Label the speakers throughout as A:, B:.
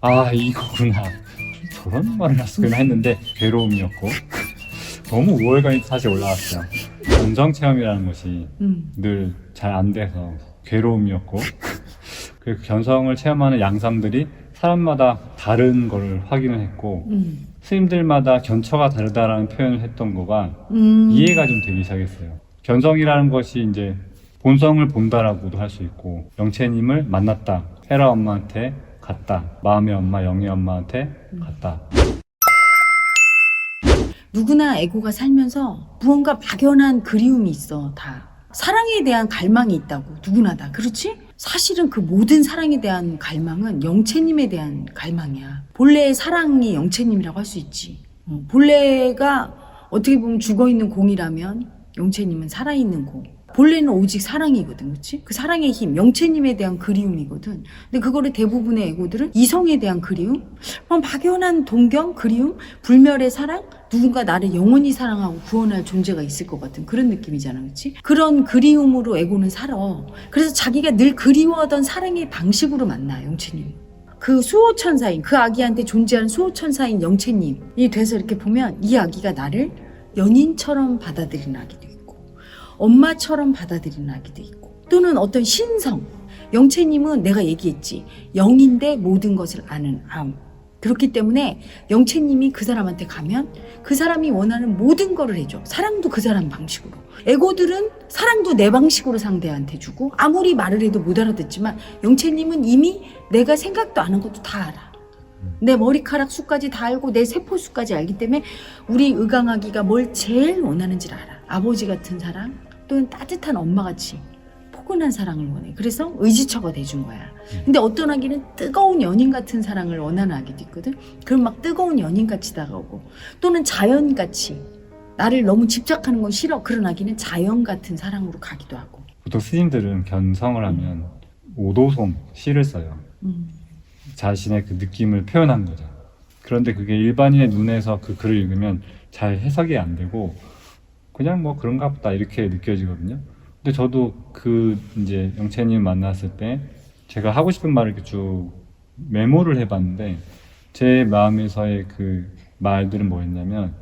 A: 아, 이거구나. 저런 말을 했구나 했는데 괴로움이었고 너무 우월감이 사실 올라왔어요. 감정 체험이라는 것이 늘 잘 안 돼서 괴로움이었고 그 견성을 체험하는 양상들이 사람마다 다른 걸 확인을 했고 스님들마다 견처가 다르다라는 표현을 했던 거가 이해가 좀 되기 시작했어요. 견성이라는 것이 이제 본성을 본다라고도 할 수 있고 영채님을 만났다, 헤라 엄마한테 갔다, 마음의 엄마, 영의 엄마한테 갔다.
B: 누구나 에고가 살면서 무언가 막연한 그리움이 있어. 다 사랑에 대한 갈망이 있다고. 누구나 다. 그렇지? 사실은 그 모든 사랑에 대한 갈망은 영채님에 대한 갈망이야. 본래의 사랑이 영채님이라고 할 수 있지. 본래가 어떻게 보면 죽어있는 공이라면 영채님은 살아있는 공. 본래는 오직 사랑이거든, 그치? 그 사랑의 힘, 영채님에 대한 그리움이거든. 근데 그거를 대부분의 에고들은 이성에 대한 그리움, 막연한 동경, 그리움, 불멸의 사랑, 누군가 나를 영원히 사랑하고 구원할 존재가 있을 것 같은 그런 느낌이잖아, 그치? 그런 그리움으로 에고는 살아. 그래서 자기가 늘 그리워하던 사랑의 방식으로 만나, 영채님. 그 수호천사인, 그 아기한테 존재하는 수호천사인 영채님이 돼서 이렇게 보면 이 아기가 나를 연인처럼 받아들이는 아기도 있고 엄마처럼 받아들이는 아기도 있고 또는 어떤 신성, 영채님은 내가 얘기했지 영인데 모든 것을 아는 암. 그렇기 때문에 영채님이 그 사람한테 가면 그 사람이 원하는 모든 거를 해줘. 사랑도 그 사람 방식으로. 에고들은 사랑도 내 방식으로 상대한테 주고 아무리 말을 해도 못 알아듣지만 영채님은 이미 내가 생각도 안 한 것도 다 알아. 내 머리카락 수까지 다 알고 내 세포 수까지 알기 때문에 우리 의강아기가 뭘 제일 원하는지를 알아. 아버지 같은 사랑 또는 따뜻한 엄마같이 포근한 사랑을 원해. 그래서 의지처가 돼준 거야. 근데 어떤 아기는 뜨거운 연인 같은 사랑을 원하는 아기도 있거든. 그럼 막 뜨거운 연인같이 다가오고 또는 자연같이 나를 너무 집착하는 건 싫어. 그런 아기는 자연 같은 사랑으로 가기도 하고.
A: 보통 스님들은 견성을 하면 오도송, 시를 써요. 자신의 그 느낌을 표현한 거죠. 그런데 그게 일반인의 눈에서 그 글을 읽으면 잘 해석이 안 되고 그냥 뭐 그런가 보다 이렇게 느껴지거든요. 근데 저도 그 이제 영채님 만났을 때 제가 하고 싶은 말을 이렇게 쭉 메모를 해봤는데 제 마음에서의 그 말들은 뭐였냐면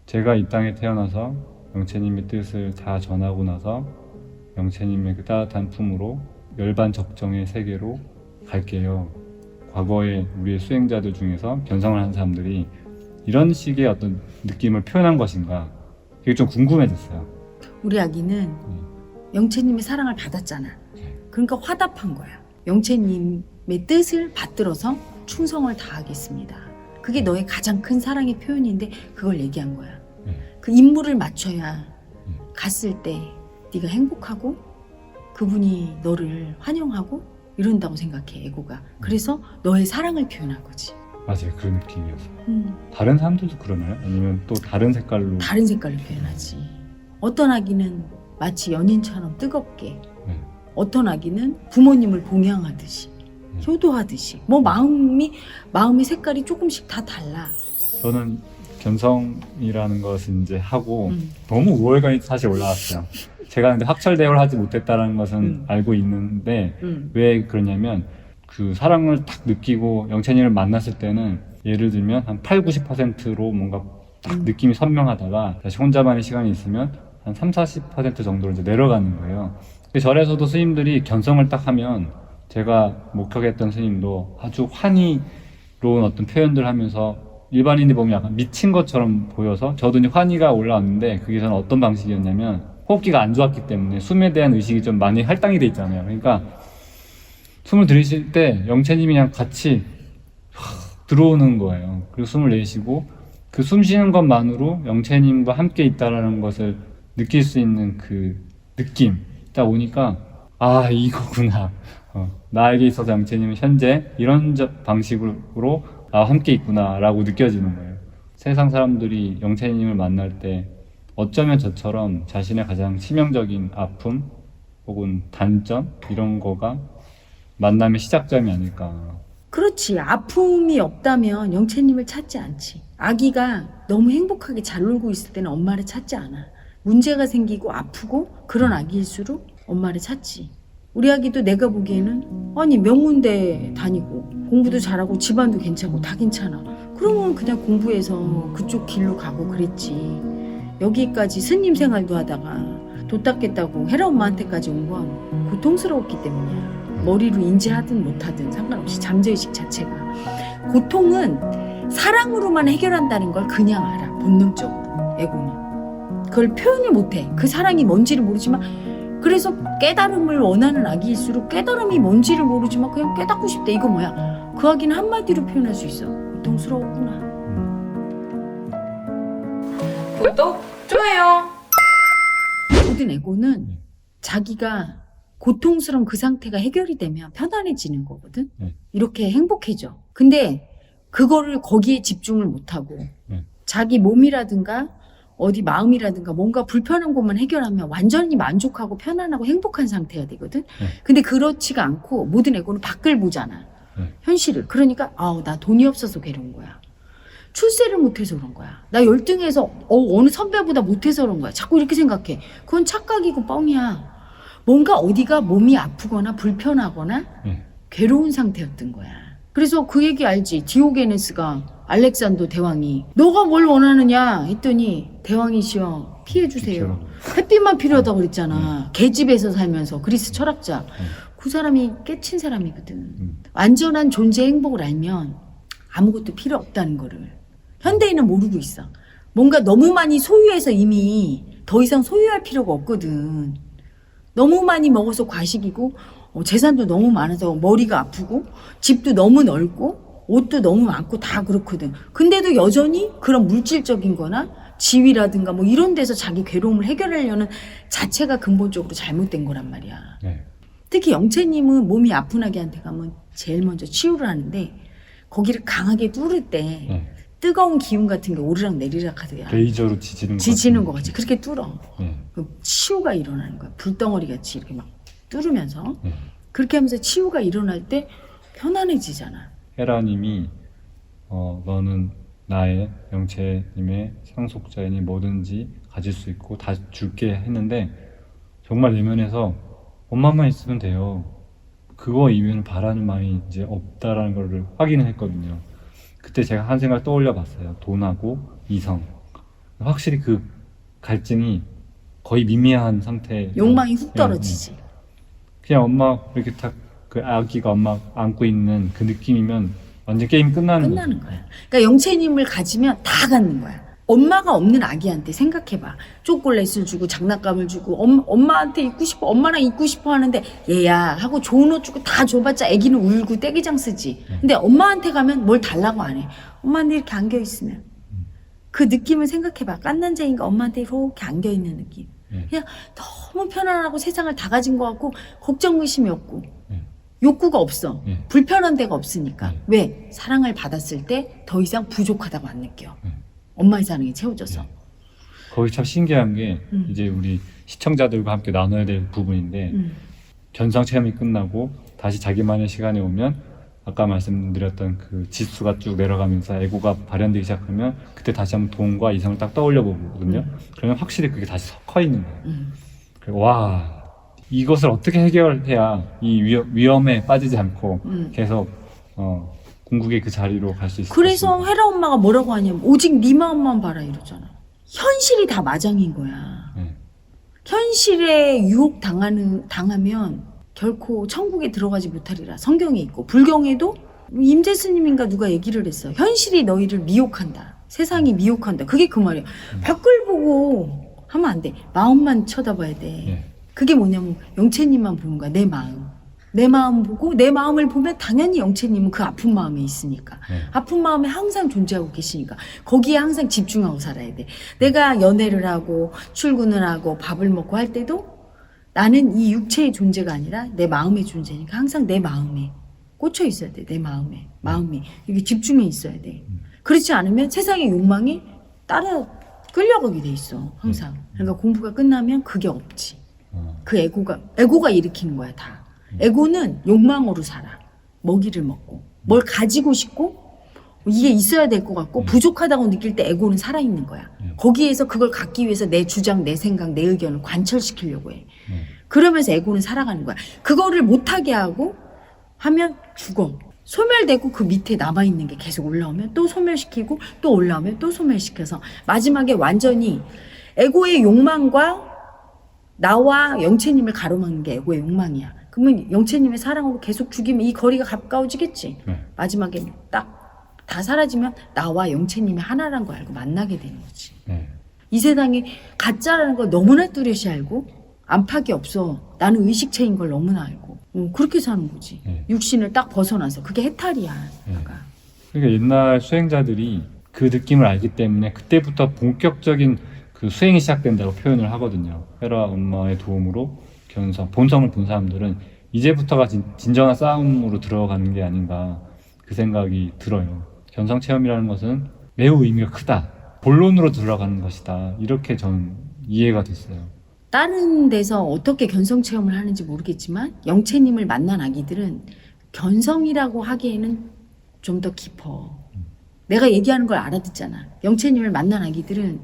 A: 제가 이 땅에 태어나서 영채님의 뜻을 다 전하고 나서 영채님의 그 따뜻한 품으로 열반적정의 세계로 갈게요. 과거에 우리의 수행자들 중에서 견성을 한 사람들이 이런 식의 어떤 느낌을 표현한 것인가 그게 좀 궁금해졌어요.
B: 우리 아기는 영채님의 사랑을 받았잖아. 그러니까 화답한 거야. 영채님의 뜻을 받들어서 충성을 다하겠습니다. 그게 너의 가장 큰 사랑의 표현인데 그걸 얘기한 거야. 그 임무를 맞춰야 갔을 때 네가 행복하고 그분이 너를 환영하고 이런다고 생각해, 에고가. 그래서 너의 사랑을 표현한 거지.
A: 맞아요. 그런 느낌이었어요. 다른 사람들도 그러나요? 아니면 또 다른 색깔로?
B: 다른 색깔로 표현하지. 어떤 아기는 마치 연인처럼 뜨겁게, 어떤 아기는 부모님을 봉양하듯이, 효도하듯이. 뭐 마음의 색깔이 조금씩 다 달라.
A: 저는 견성이라는 것을 이제 하고 너무 우월감이 사실 올라왔어요. 제가 근데 학철 대우를 하지 못했다는 것은 알고 있는데 왜 그러냐면 그 사랑을 딱 느끼고 영채님을 만났을 때는 예를 들면 한 8, 90%로 뭔가 딱 느낌이 선명하다가 다시 혼자만의 시간이 있으면 한 3, 40% 정도로 이제 내려가는 거예요. 절에서도 스님들이 견성을 딱 하면 제가 목격했던 스님도 아주 환희로운 어떤 표현들을 하면서 일반인이 보면 약간 미친 것처럼 보여서 저도 이제 환희가 올라왔는데 그게 저는 어떤 방식이었냐면 호흡기가 안 좋았기 때문에 숨에 대한 의식이 좀 많이 할당이 돼 있잖아요. 그러니까 숨을 들이쉴 때 영채님이 그냥 같이 들어오는 거예요. 그리고 숨을 내쉬고 그 숨 쉬는 것만으로 영채님과 함께 있다라는 것을 느낄 수 있는 그 느낌 딱 오니까 아 이거구나. 나에게 있어서 영채님은 현재 이런 방식으로 나와 함께 있구나 라고 느껴지는 거예요. 세상 사람들이 영채님을 만날 때 어쩌면 저처럼 자신의 가장 치명적인 아픔 혹은 단점 이런 거가 만남의 시작점이 아닐까.
B: 그렇지. 아픔이 없다면 영채님을 찾지 않지. 아기가 너무 행복하게 잘 놀고 있을 때는 엄마를 찾지 않아. 문제가 생기고 아프고 그런 아기일수록 엄마를 찾지. 우리 아기도 내가 보기에는 아니 명문대 다니고 공부도 잘하고 집안도 괜찮고 다 괜찮아. 그러면 그냥 공부해서 그쪽 길로 가고 그랬지. 여기까지 스님 생활도 하다가 도 닦겠다고 헤라 엄마한테까지 온 건 고통스러웠기 때문이야. 머리로 인지하든 못하든 상관없이 잠재의식 자체가. 고통은 사랑으로만 해결한다는 걸 그냥 알아. 본능적으로. 에고는. 그걸 표현을 못해. 그 사랑이 뭔지를 모르지만 그래서 깨달음을 원하는 아기일수록 깨달음이 뭔지를 모르지만 그냥 깨닫고 싶다. 이거 뭐야? 그 아기는 한마디로 표현할 수 있어. 고통스러웠구나.
C: 구독, 좋아요.
B: 모든 에고는 자기가 고통스러운 그 상태가 해결이 되면 편안해지는 거거든. 이렇게 행복해져. 근데 그거를 거기에 집중을 못하고 자기 몸이라든가 어디 마음이라든가 뭔가 불편한 것만 해결하면 완전히 만족하고 편안하고 행복한 상태가 되거든. 근데 그렇지가 않고 모든 에고는 밖을 보잖아. 현실을. 그러니까 나 돈이 없어서 괴로운 거야. 출세를 못해서 그런 거야. 나 열등해서 어느 선배보다 못해서 그런 거야. 자꾸 이렇게 생각해. 그건 착각이고 뻥이야. 뭔가 어디가 몸이 아프거나 불편하거나 괴로운 상태였던 거야. 그래서 그 얘기 알지? 디오게네스가 알렉산더 대왕이 너가 뭘 원하느냐 했더니 대왕이시여 피해주세요. 햇빛만 필요하다고 그랬잖아. 계집에서 살면서 그리스 철학자. 그 사람이 깨친 사람이거든. 완전한 존재 행복을 알면 아무것도 필요 없다는 거를 현대인은 모르고 있어. 뭔가 너무 많이 소유해서 이미 더 이상 소유할 필요가 없거든. 너무 많이 먹어서 과식이고 재산도 너무 많아서 머리가 아프고 집도 너무 넓고 옷도 너무 많고 다 그렇거든. 근데도 여전히 그런 물질적인 거나 지위라든가 뭐 이런 데서 자기 괴로움을 해결하려는 자체가 근본적으로 잘못된 거란 말이야. 특히 영채님은 몸이 아픈 아기한테 가면 제일 먼저 치유를 하는데 거기를 강하게 뚫을 때 뜨거운 기운 같은 게 오르락 내리락 하더라.
A: 레이저로 지지는
B: 것 같이 그렇게 뚫어. 그럼 치유가 일어나는 거야. 불덩어리 같이 이렇게 막 뚫으면서 그렇게 하면서 치유가 일어날 때 편안해지잖아.
A: 헤라님이 너는 나의 영채님의 상속자이니 뭐든지 가질 수 있고 다 줄게 했는데 정말 내면에서 엄마만 있으면 돼요. 그거 이외에는 바라는 마음이 이제 없다라는 걸 확인을 했거든요. 그때 제가 한 생각 떠올려 봤어요. 돈하고 이성. 확실히 그 갈증이 거의 미미한 상태.
B: 욕망이 훅 떨어지지.
A: 그냥 엄마 이렇게 딱 그 아기가 엄마 안고 있는 그 느낌이면 완전 게임 끝나는
B: 거야. 그러니까 영채님을 가지면 다 갖는 거야. 엄마가 없는 아기한테 생각해봐. 초콜릿을 주고 장난감을 주고 엄마한테 있고 싶어, 엄마랑 있고 싶어 하는데 얘야 하고 좋은 옷 주고 다 줘봤자 아기는 울고 떼기장 쓰지. 근데 엄마한테 가면 뭘 달라고 안 해. 엄마한테 이렇게 안겨있으면 그 느낌을 생각해봐. 깐난쟁이가 엄마한테 이렇게 안겨있는 느낌. 그냥 너무 편안하고 세상을 다 가진 것 같고 걱정 의심이 없고 욕구가 없어. 불편한 데가 없으니까. 왜? 사랑을 받았을 때 더 이상 부족하다고 안 느껴. 엄마의 사랑이 채워져서.
A: 거기 참 신기한 게 이제 우리 시청자들과 함께 나눠야 될 부분인데 견상 체험이 끝나고 다시 자기만의 시간에 오면 아까 말씀드렸던 그 지수가 쭉 내려가면서 에고가 발현되기 시작하면 그때 다시 한번 돈과 이성을 딱 떠올려 보거든요. 그러면 확실히 그게 다시 섞여 있는 거예요. 그리고 와, 이것을 어떻게 해결해야 이 위험에 빠지지 않고 계속 궁극의 그 자리로 갈 수 있을
B: 그래서
A: 것인가.
B: 헤라 엄마가 뭐라고 하냐면 오직 네 마음만 봐라 이러잖아. 현실이 다 마장인 거야. 현실에 유혹 당하면 결코 천국에 들어가지 못하리라. 성경에 있고 불경에도 임재 스님인가 누가 얘기를 했어. 현실이 너희를 미혹한다. 세상이 미혹한다. 그게 그 말이야. 밖을 보고 하면 안 돼. 마음만 쳐다봐야 돼. 그게 뭐냐면 영채님만 보는 거야. 내 마음. 내 마음 보고 내 마음을 보면 당연히 영채님은 그 아픈 마음에 있으니까. 아픈 마음에 항상 존재하고 계시니까 거기에 항상 집중하고 살아야 돼. 내가 연애를 하고 출근을 하고 밥을 먹고 할 때도 나는 이 육체의 존재가 아니라 내 마음의 존재니까 항상 내 마음에 꽂혀 있어야 돼. 내 마음에 이게 집중해 있어야 돼. 그렇지 않으면 세상의 욕망이 따라 끌려가게 돼 있어. 항상. 그러니까 공부가 끝나면 그게 없지. 그 에고가 일으키는 거야 다. 에고는 욕망으로 살아. 먹이를 먹고 뭘 가지고 싶고 이게 있어야 될 것 같고 부족하다고 느낄 때 에고는 살아있는 거야. 거기에서 그걸 갖기 위해서 내 주장, 내 생각, 내 의견을 관철시키려고 해. 그러면서 에고는 살아가는 거야. 그거를 못하게 하고 하면 죽어. 소멸되고 그 밑에 남아있는 게 계속 올라오면 또 소멸시키고 또 올라오면 또 소멸시켜서 마지막에 완전히 에고의 욕망과 나와 영채님을 가로막는 게 에고의 욕망이야. 그러면 영채님의 사랑으로 계속 죽이면 이 거리가 가까워지겠지. 마지막에 딱 다 사라지면 나와 영채님이 하나란 거 알고 만나게 되는 거지. 이 세상에 가짜라는 걸 너무나 뚜렷이 알고 안팎이 없어. 나는 의식체인 걸 너무나 알고. 그렇게 사는 거지. 육신을 딱 벗어나서. 그게 해탈이야.
A: 그러니까 옛날 수행자들이 그 느낌을 알기 때문에 그때부터 본격적인 그 수행이 시작된다고 표현을 하거든요. 헤라 엄마의 도움으로 견성, 본성을 본 사람들은 이제부터가 진정한 싸움으로 들어가는 게 아닌가 그 생각이 들어요. 견성 체험이라는 것은 매우 의미가 크다. 본론으로 들어가는 것이다. 이렇게 저는 이해가 됐어요.
B: 다른 데서 어떻게 견성 체험을 하는지 모르겠지만 영채님을 만난 아기들은 견성이라고 하기에는 좀 더 깊어. 내가 얘기하는 걸 알아듣잖아. 영채님을 만난 아기들은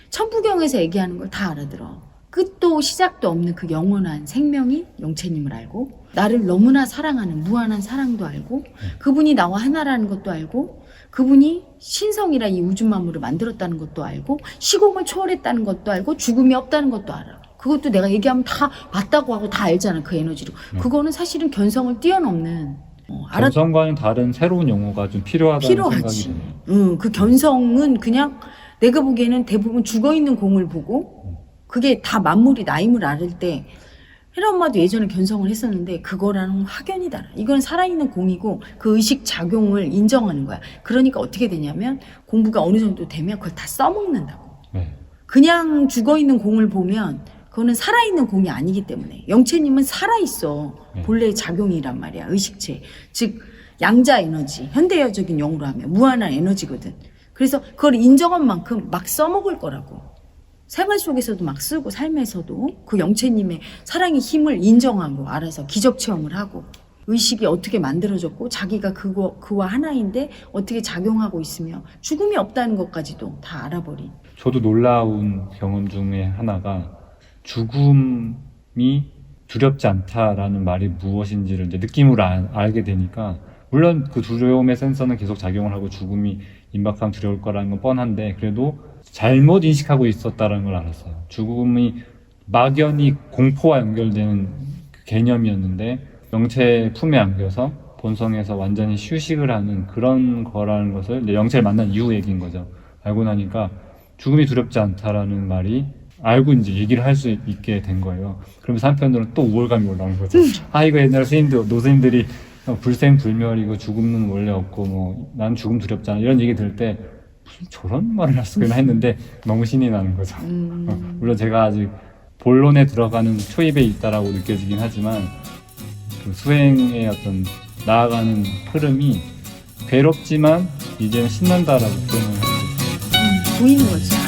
B: 천부경에서 얘기하는 걸 다 알아들어. 끝도 시작도 없는 그 영원한 생명이 영채님을 알고 나를 너무나 사랑하는 무한한 사랑도 알고 그분이 나와 하나라는 것도 알고 그분이 신성이라 이 우주 만물을 만들었다는 것도 알고 시공을 초월했다는 것도 알고 죽음이 없다는 것도 알아. 그것도 내가 얘기하면 다 맞다고 하고 다 알잖아. 그 에너지로. 그거는 사실은 견성을 뛰어넘는
A: 견성과는 다른 새로운 용어가 좀 필요하다는
B: 필요하지.
A: 생각이 드네요.
B: 그 견성은 그냥 내가 보기에는 대부분 죽어있는 공을 보고 그게 다 만물이 나임을 알을 때 헤라 엄마도 예전에 견성을 했었는데 그거랑은 확연히 달라. 이건 살아있는 공이고 그 의식 작용을 인정하는 거야. 그러니까 어떻게 되냐면 공부가 어느 정도 되면 그걸 다 써먹는다고. 그냥 죽어있는 공을 보면 그거는 살아있는 공이 아니기 때문에 영채님은 살아있어. 본래의 작용이란 말이야. 의식체. 즉 양자 에너지, 현대적인 용어로 하면 무한한 에너지거든. 그래서 그걸 인정한 만큼 막 써먹을 거라고. 생활 속에서도 막 쓰고 삶에서도 그 영채님의 사랑의 힘을 인정하고 알아서 기적 체험을 하고 의식이 어떻게 만들어졌고 자기가 그와 하나인데 어떻게 작용하고 있으며 죽음이 없다는 것까지도 다 알아버린.
A: 저도 놀라운 경험 중에 하나가 죽음이 두렵지 않다라는 말이 무엇인지를 이제 느낌으로 알게 되니까 물론 그 두려움의 센서는 계속 작용을 하고 죽음이 임박하면 두려울 거라는 건 뻔한데 그래도 잘못 인식하고 있었다는 걸 알았어요. 죽음이 막연히 공포와 연결되는 그 개념이었는데 영채 품에 안겨서 본성에서 완전히 휴식을 하는 그런 거라는 것을 이제 영채를 만난 이후 얘기인 거죠. 알고 나니까 죽음이 두렵지 않다라는 말이 알고 이제 얘기를 할 수 있게 된 거예요. 그러면서 한편으로는 또 우월감이 올라오는 거죠. 이거 옛날 노스님들이 불생불멸이고 죽음은 원래 없고 뭐 난 죽음 두렵지 않아 이런 얘기 들을 때 무슨 저런 말을 할 수가 있나 했는데 너무 신이 나는 거죠. 물론 제가 아직 본론에 들어가는 초입에 있다라고 느껴지긴 하지만 그 수행의 어떤 나아가는 흐름이 괴롭지만 이제는 신난다라고 표현을 할 수 있어요.
B: 보이는 거지.